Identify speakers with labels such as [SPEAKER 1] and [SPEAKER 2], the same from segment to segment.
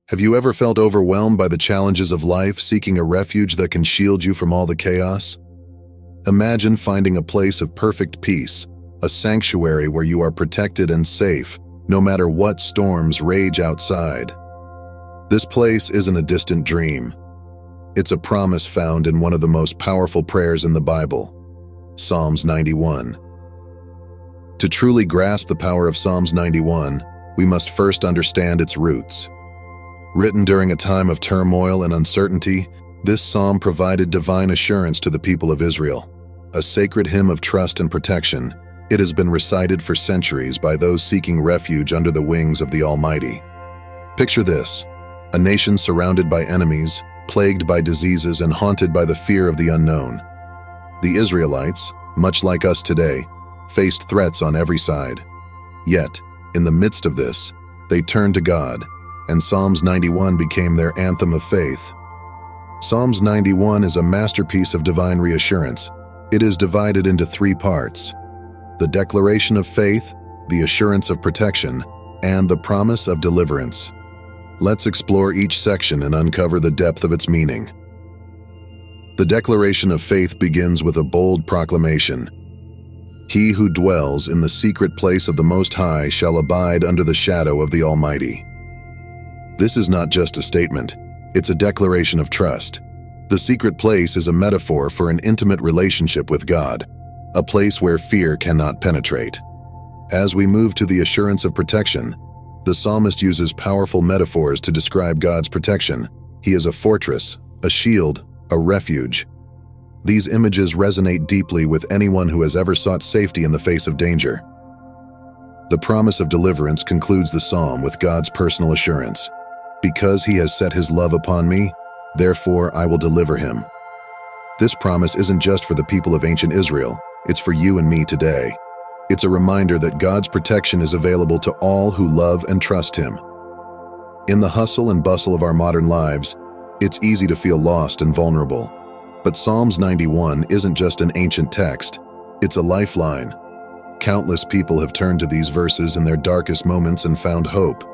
[SPEAKER 1] Have you ever felt overwhelmed by the challenges of life, seeking a refuge that can shield you from all the chaos? Imagine finding a place of perfect peace, a sanctuary where you are protected and safe, no matter what storms rage outside. This place isn't a distant dream. It's a promise found in one of the most powerful prayers in the Bible, Psalms 91. To truly grasp the power of Psalms 91, we must first understand its roots. Written during a time of turmoil and uncertainty, this psalm provided divine assurance to the people of Israel. A sacred hymn of trust and protection, it has been recited for centuries by those seeking refuge under the wings of the Almighty. Picture this: a nation surrounded by enemies, plagued by diseases, and haunted by the fear of the unknown. The Israelites, much like us today, faced threats on every side. Yet, in the midst of this, they turned to God, and Psalms 91 became their anthem of faith. Psalms 91 is a masterpiece of divine reassurance. It is divided into three parts: the declaration of faith, the assurance of protection, and the promise of deliverance. Let's explore each section and uncover the depth of its meaning. The declaration of faith begins with a bold proclamation. He who dwells in the secret place of the Most High shall abide under the shadow of the Almighty. This is not just a statement, it's a declaration of trust. The secret place is a metaphor for an intimate relationship with God, a place where fear cannot penetrate. As we move to the assurance of protection, the psalmist uses powerful metaphors to describe God's protection. He is a fortress, a shield, a refuge. These images resonate deeply with anyone who has ever sought safety in the face of danger. The promise of deliverance concludes the psalm with God's personal assurance. Because he has set his love upon me, therefore I will deliver him. This promise isn't just for the people of ancient Israel, it's for you and me today. It's a reminder that God's protection is available to all who love and trust him. In the hustle and bustle of our modern lives, it's easy to feel lost and vulnerable. But Psalms 91 isn't just an ancient text, it's a lifeline. Countless people have turned to these verses in their darkest moments and found hope.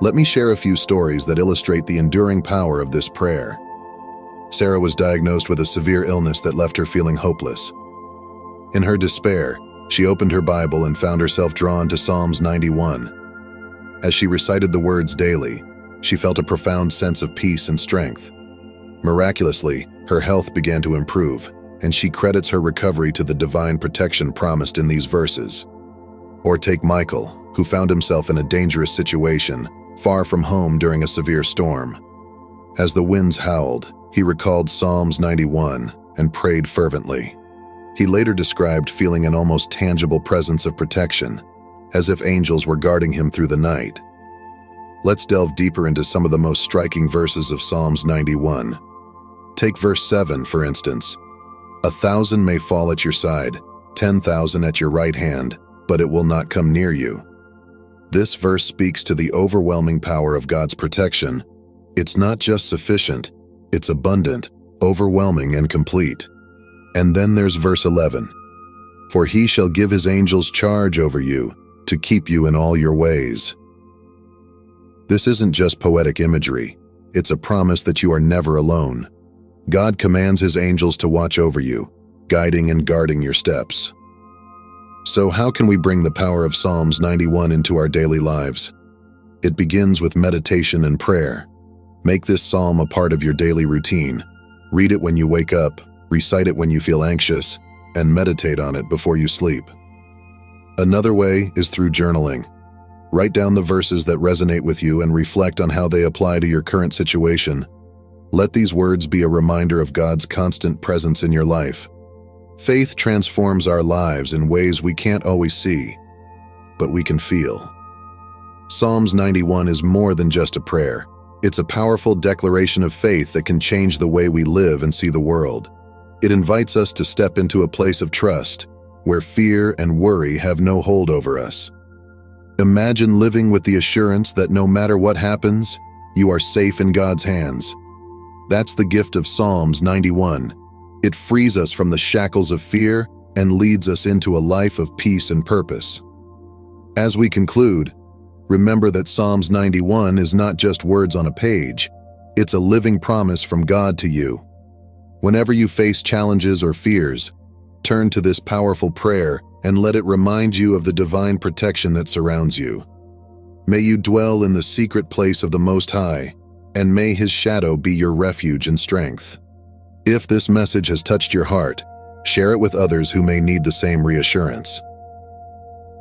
[SPEAKER 1] Let me share a few stories that illustrate the enduring power of this prayer. Sarah was diagnosed with a severe illness that left her feeling hopeless. In her despair, she opened her Bible and found herself drawn to Psalms 91. As she recited the words daily, she felt a profound sense of peace and strength. Miraculously, her health began to improve, and she credits her recovery to the divine protection promised in these verses. Or take Michael, who found himself in a dangerous situation, far from home during a severe storm. As the winds howled, he recalled Psalms 91 and prayed fervently. He later described feeling an almost tangible presence of protection, as if angels were guarding him through the night. Let's delve deeper into some of the most striking verses of Psalms 91. Take verse 7, for instance. 1,000 may fall at your side, 10,000 at your right hand, but it will not come near you. This verse speaks to the overwhelming power of God's protection. It's not just sufficient, it's abundant, overwhelming, and complete. And then there's verse 11. For he shall give his angels charge over you, to keep you in all your ways. This isn't just poetic imagery, it's a promise that you are never alone. God commands his angels to watch over you, guiding and guarding your steps. So how can we bring the power of Psalms 91 into our daily lives? It begins with meditation and prayer. Make this psalm a part of your daily routine. Read it when you wake up, recite it when you feel anxious, and meditate on it before you sleep. Another way is through journaling. Write down the verses that resonate with you and reflect on how they apply to your current situation. Let these words be a reminder of God's constant presence in your life. Faith transforms our lives in ways we can't always see, but we can feel. Psalms 91 is more than just a prayer. It's a powerful declaration of faith that can change the way we live and see the world. It invites us to step into a place of trust, where fear and worry have no hold over us. Imagine living with the assurance that no matter what happens, you are safe in God's hands. That's the gift of Psalms 91. It frees us from the shackles of fear and leads us into a life of peace and purpose. As we conclude, remember that Psalms 91 is not just words on a page. It's a living promise from God to you. Whenever you face challenges or fears, turn to this powerful prayer and let it remind you of the divine protection that surrounds you. May you dwell in the secret place of the Most High, and may His shadow be your refuge and strength. If this message has touched your heart, share it with others who may need the same reassurance.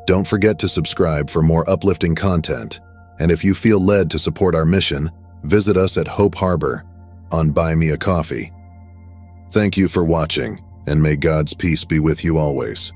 [SPEAKER 1] Don't forget to subscribe for more uplifting content, and if you feel led to support our mission, visit us at Hope Harbor on Buy Me a Coffee. Thank you for watching, and may God's peace be with you always.